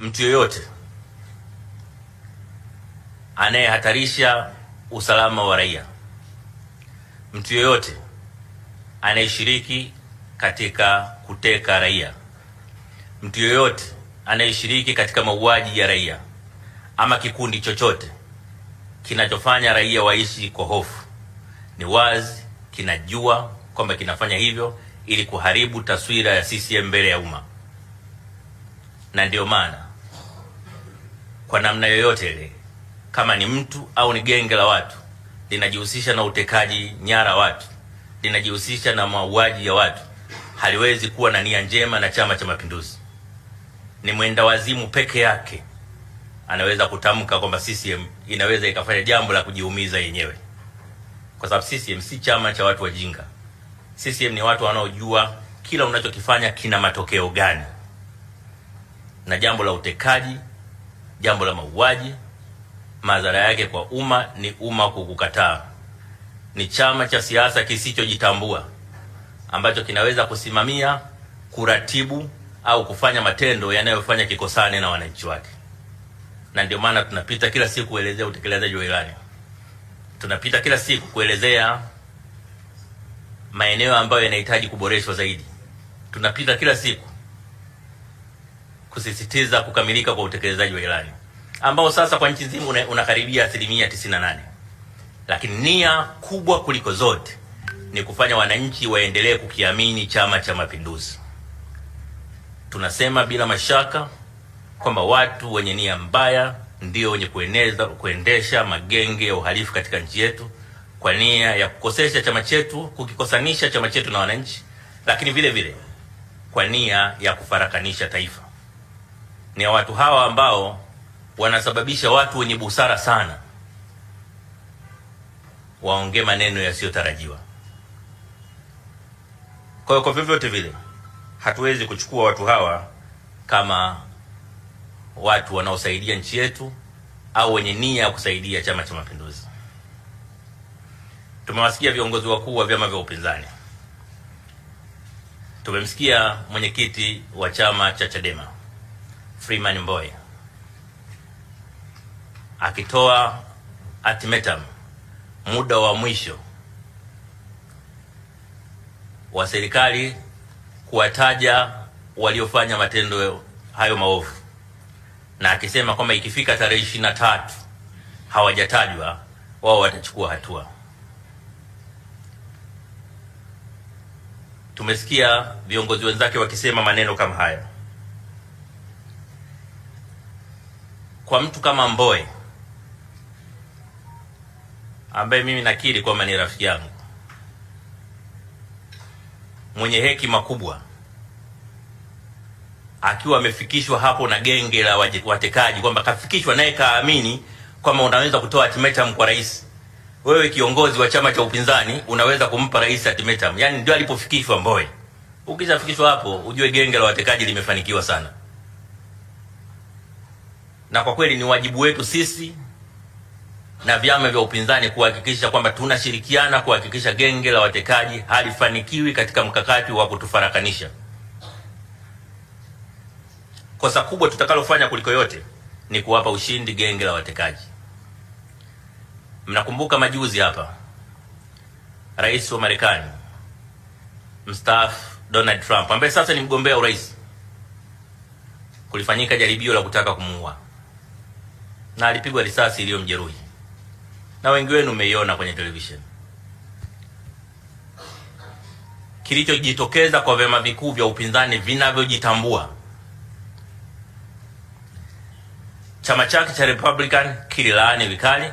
mtu yoyote anayehatarisha usalama wa raia, mtu yoyote anayeshiriki katika kuteka raia, mtu yoyote anayeshiriki katika mauaji ya raia, ama kikundi chochote kinachofanya raia waishi kwa hofu, ni wazi kinajua kwamba kinafanya hivyo ili kuharibu taswira ya CCM mbele ya umma. Na ndio maana kwa namna yoyote ile, kama ni mtu au ni genge la watu linajihusisha na utekaji nyara watu, linajihusisha na mauaji ya watu, haliwezi kuwa na nia njema na Chama cha Mapinduzi. Ni mwenda wazimu peke yake anaweza kutamka kwamba CCM inaweza ikafanya jambo la kujiumiza yenyewe, kwa sababu CCM si chama cha watu wajinga. CCM ni watu wanaojua kila unachokifanya kina matokeo gani, na jambo la utekaji, jambo la mauaji, madhara yake kwa umma ni umma kukukataa. Ni chama cha siasa kisichojitambua ambacho kinaweza kusimamia, kuratibu au kufanya matendo yanayofanya kikosane na wananchi wake. Na ndio maana tunapita kila siku kuelezea utekelezaji wa ilani. Tunapita kila siku kuelezea maeneo ambayo yanahitaji kuboreshwa zaidi. Tunapita kila siku kusisitiza kukamilika kwa utekelezaji wa ilani ambao sasa kwa nchi nzima unakaribia 98%. Lakini nia kubwa kuliko zote ni kufanya wananchi waendelee kukiamini Chama cha Mapinduzi. Tunasema bila mashaka kwamba watu wenye nia mbaya ndio wenye kuendesha magenge ya uhalifu katika nchi yetu kwa nia ya kukosesha chama chetu, kukikosanisha chama chetu na wananchi, lakini vile vile kwa nia ya kufarakanisha taifa. Ni watu hawa ambao wanasababisha watu wenye busara sana waongee maneno yasiyotarajiwa. Kwa hiyo kwa vyovyote vile hatuwezi kuchukua watu hawa kama watu wanaosaidia nchi yetu au wenye nia ya kusaidia Chama cha Mapinduzi. Tumewasikia viongozi wakuu wa vyama vya upinzani. Tumemsikia mwenyekiti wa chama cha Chadema Freeman Mbowe akitoa ultimatum, muda wa mwisho wa serikali kuwataja waliofanya matendo hayo maovu, na akisema kwamba ikifika tarehe 23 hawajatajwa, wao watachukua hatua. Tumesikia viongozi wenzake wakisema maneno kama haya. Kwa mtu kama Mbowe ambaye mimi nakiri kwamba ni rafiki yangu, mwenye hekima kubwa, akiwa amefikishwa hapo na genge la watekaji, kwamba kafikishwa naye kaamini kwamba unaweza kutoa ultimatum kwa rais. Wewe kiongozi wa chama cha upinzani unaweza kumpa rais ultimatum? Yani ndio alipofikishwa Mbowe. Ukishafikishwa hapo ujue genge la watekaji limefanikiwa sana. Na kwa kweli ni wajibu wetu sisi na vyama vya upinzani kuhakikisha kwamba tunashirikiana kuhakikisha genge la watekaji halifanikiwi katika mkakati wa kutufarakanisha. Kosa kubwa tutakalofanya kuliko yote ni kuwapa ushindi genge la watekaji. Mnakumbuka majuzi hapa Rais wa Marekani mstaafu Donald Trump, ambaye sasa ni mgombea urais, kulifanyika jaribio la kutaka kumuua na alipigwa risasi iliyomjeruhi, na wengi wenu mmeiona kwenye television. Kilichojitokeza kwa vyama vikuu vya upinzani vinavyojitambua, chama chake cha Republican kililaani vikali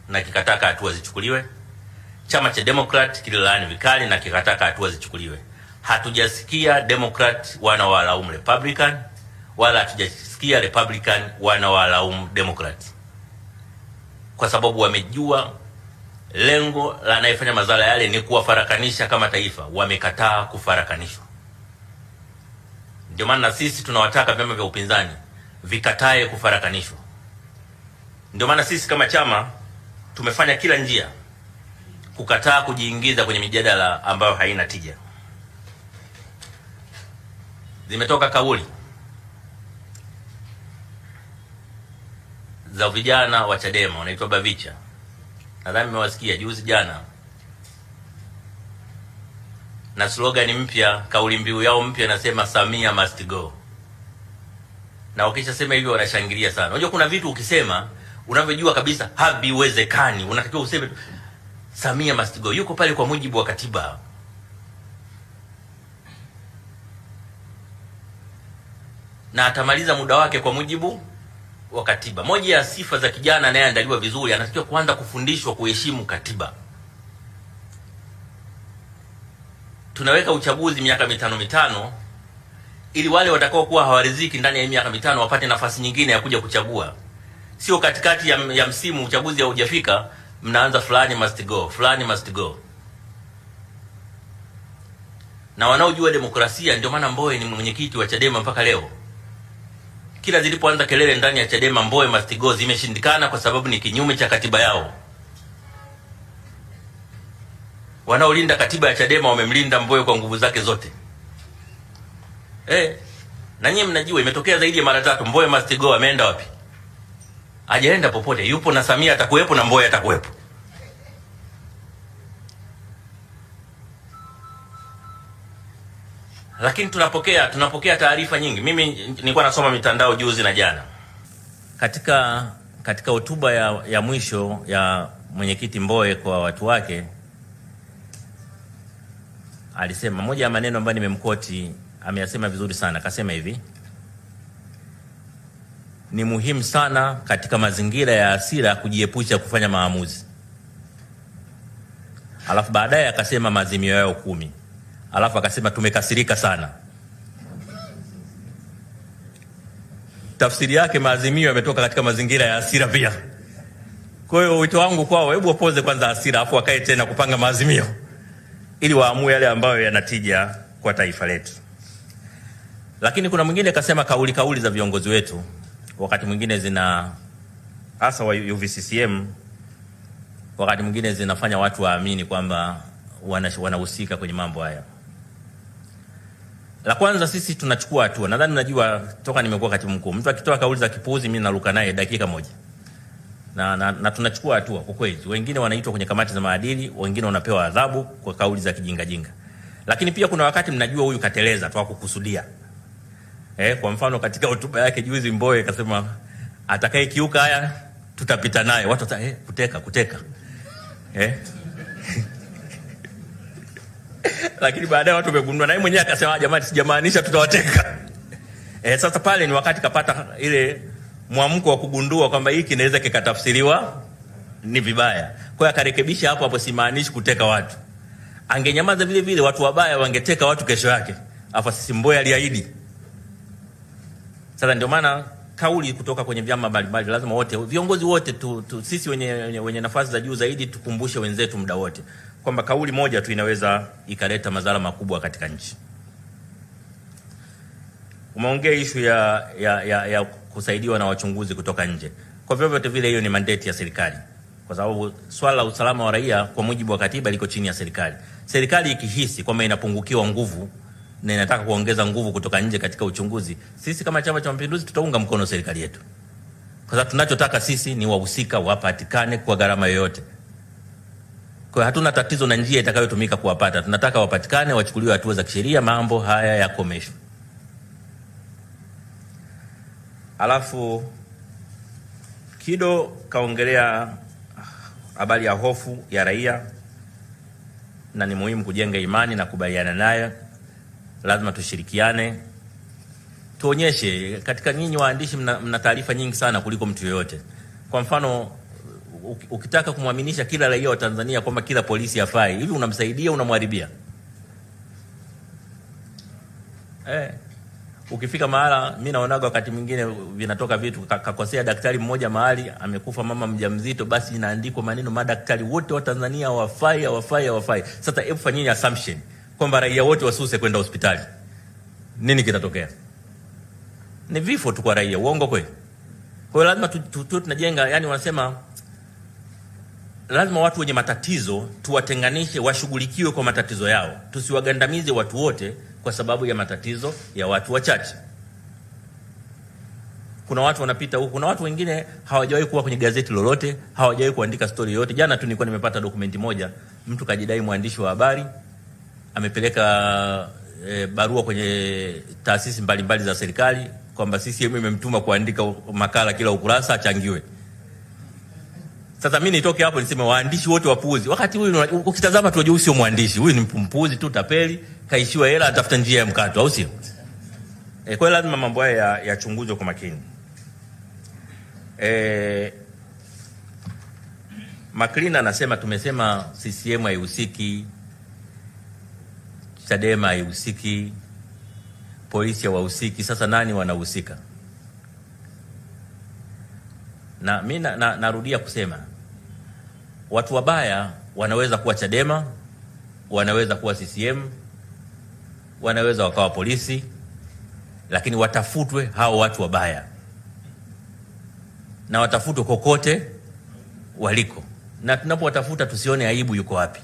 na kikataka hatua zichukuliwe. Chama cha Democrat kililaani vikali na kikataka hatua zichukuliwe. Hatujasikia Democrat wanawalaumu Republican, wala hatujasikia Republican wanawalaumu Democrat, kwa sababu wamejua lengo la anayefanya madhara yale ni kuwafarakanisha kama taifa. Wamekataa kufarakanishwa. Ndio maana sisi tunawataka vyama vya upinzani vikatae kufarakanishwa. Ndio maana sisi kama chama tumefanya kila njia kukataa kujiingiza kwenye mijadala ambayo haina tija. Zimetoka kauli za vijana wa Chadema wanaitwa Bavicha. Nadhani mmewasikia juzi jana. Na slogan mpya, kauli mbiu yao mpya nasema Samia must go. Na ukishasema hivyo wanashangilia sana. Unajua kuna vitu ukisema unavyojua kabisa haviwezekani, unatakiwa useme Samia must go. Yuko pale kwa mujibu wa katiba. Na atamaliza muda wake kwa mujibu wa katiba. Moja ya sifa za kijana anayeandaliwa vizuri, anatakiwa kwanza kufundishwa kuheshimu katiba. Tunaweka uchaguzi miaka mitano ili wale watakao kuwa hawaridhiki ndani ya miaka mitano wapate nafasi nyingine ya kuja kuchagua. Sio katikati ya msimu uchaguzi haujafika mnaanza fulani must go, fulani must go. Na wanaojua demokrasia, ndio maana Mbowe ni mwenyekiti wa Chadema mpaka leo. Kila zilipoanza kelele ndani ya Chadema Mbowe must go, zimeshindikana kwa sababu ni kinyume cha katiba yao. Wanaolinda katiba ya Chadema wamemlinda Mbowe kwa nguvu zake zote. Na nyinyi mnajua imetokea zaidi ya mara 3 Mbowe must go. Ameenda wapi? Hajaenda popote. Yupo na Samia atakuwepo na Mbowe atakuwepo. Lakini tunapokea taarifa nyingi. Mimi nilikuwa nasoma mitandao juzi na jana. Katika hotuba ya mwisho ya mwenyekiti Mbowe kwa watu wake, alisema moja ya maneno ambayo nimemkoti, ameyasema vizuri sana. Akasema hivi: ni muhimu sana katika mazingira ya hasira kujiepusha kufanya maamuzi. Alafu baadaye akasema maazimio yao 10. Alafu akasema tumekasirika sana. Tafsiri yake maazimio yametoka katika mazingira ya hasira pia. Kwa hiyo wito wangu kwao, hebu wapoze kwanza hasira afu wakae tena kupanga maazimio ili waamue yale ambayo yanatija kwa taifa letu. Lakini kuna mwingine akasema kauli za viongozi wetu wakati mwingine zina, hasa wa UVCCM, wakati mwingine zinafanya watu waamini kwamba wanahusika kwenye mambo haya. La kwanza, sisi tunachukua hatua. Nadhani mnajua toka nimekuwa katibu mkuu, mtu akitoa kauli za kipuuzi mimi naruka naye dakika moja. Na tunachukua hatua kwa kweli. Wengine wanaitwa kwenye kamati za maadili, wengine wanapewa adhabu kwa kauli za kijinga. Lakini pia kuna wakati mnajua huyu kateleza tu kukusudia. Kwa mfano katika hotuba yake juzi Mbowe akasema atakaye kiuka haya tutapita naye. Watu kuteka. Lakini baadaye watu wamegundua, na yeye mwenyewe akasema jamani, sijamaanisha tutawateka. Sasa pale ni wakati kapata ile mwamko wa kugundua kwamba hiki kinaweza kikatafsiriwa ni vibaya. Kwa hiyo akarekebisha hapo, simaanishi kuteka watu. Angenyamaza vile vile watu wabaya wangeteka watu kesho yake. Afa sisi Mbowe aliahidi. Sasa ndio maana kauli kutoka kwenye vyama mbalimbali lazima wote, viongozi wote sisi wenye nafasi za juu zaidi tukumbushe wenzetu muda wote kwamba kauli moja tu inaweza ikaleta madhara makubwa katika nchi. Umeongea issue ya kusaidiwa na wachunguzi kutoka nje. Kwa vyovyote vile hiyo ni mandate ya serikali. Kwa sababu swala la usalama wa raia kwa mujibu wa katiba liko chini ya serikali. Serikali ikihisi kwamba inapungukiwa nguvu na inataka kuongeza nguvu kutoka nje katika uchunguzi, sisi kama Chama cha Mapinduzi tutaunga mkono serikali yetu. Kwa sababu tunachotaka sisi ni wahusika wapatikane kwa gharama yoyote. Kwa hatuna tatizo na njia itakayotumika kuwapata. Tunataka wapatikane, wachukuliwe hatua za kisheria, mambo haya yakomeshwe. Alafu Kido kaongelea habari ya hofu ya raia, na ni muhimu kujenga imani na kubaliana naye. Lazima tushirikiane. Tuonyeshe katika nyinyi waandishi mna taarifa nyingi sana kuliko mtu yoyote. Kwa mfano ukitaka kumwaminisha kila raia wa Tanzania kwamba kila polisi hafai, hivi unamsaidia unamharibia? Ukifika mahala, mimi naonaga wakati mwingine vinatoka vitu, kakosea daktari mmoja mahali, amekufa mama mjamzito, basi inaandikwa maneno madaktari wote wa Tanzania hawafai. Sasa hebu fanyeni assumption kwamba raia wote wasuse kwenda hospitali. Nini kitatokea? Ni vifo tu kwa raia. Uongo kweli? Kwa hiyo lazima tunajenga, yani wanasema lazima watu wenye matatizo tuwatenganishe, washughulikiwe kwa matatizo yao. Tusiwagandamize watu wote kwa sababu ya matatizo ya watu wachache. Kuna watu wanapita huko, kuna watu wengine hawajawahi kuwa kwenye gazeti lolote, hawajawahi kuandika story yoyote. Jana tu nilikuwa nimepata dokumenti moja, mtu kajidai mwandishi wa habari, amepeleka barua kwenye taasisi mbalimbali za serikali kwamba CCM imemtuma kuandika makala kila ukurasa achangiwe. Sasa mimi nitoke hapo niseme waandishi wote wapuuzi. Wakati huyu ukitazama tu unajua sio mwandishi, huyu ni mpuuzi tu, tapeli, kaishiwa hela, atafuta njia ya mkato, au sio? Kwa hiyo lazima mambo haya yachunguzwe kwa makini. Maklina anasema tumesema CCM haihusiki, Chadema haihusiki, polisi hawahusiki. Sasa nani wanahusika? Na mimi narudia kusema watu wabaya wanaweza kuwa Chadema, wanaweza kuwa CCM, wanaweza wakawa polisi, lakini watafutwe hao watu wabaya, na watafutwe kokote waliko, na tunapowatafuta tusione aibu yuko wapi,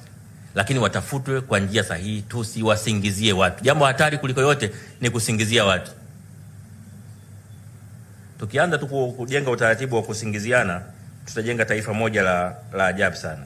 lakini watafutwe kwa njia sahihi, tusiwasingizie watu. Jambo hatari kuliko yote ni kusingizia watu. Tukianza tu kujenga utaratibu wa kusingiziana, tutajenga taifa moja la ajabu sana.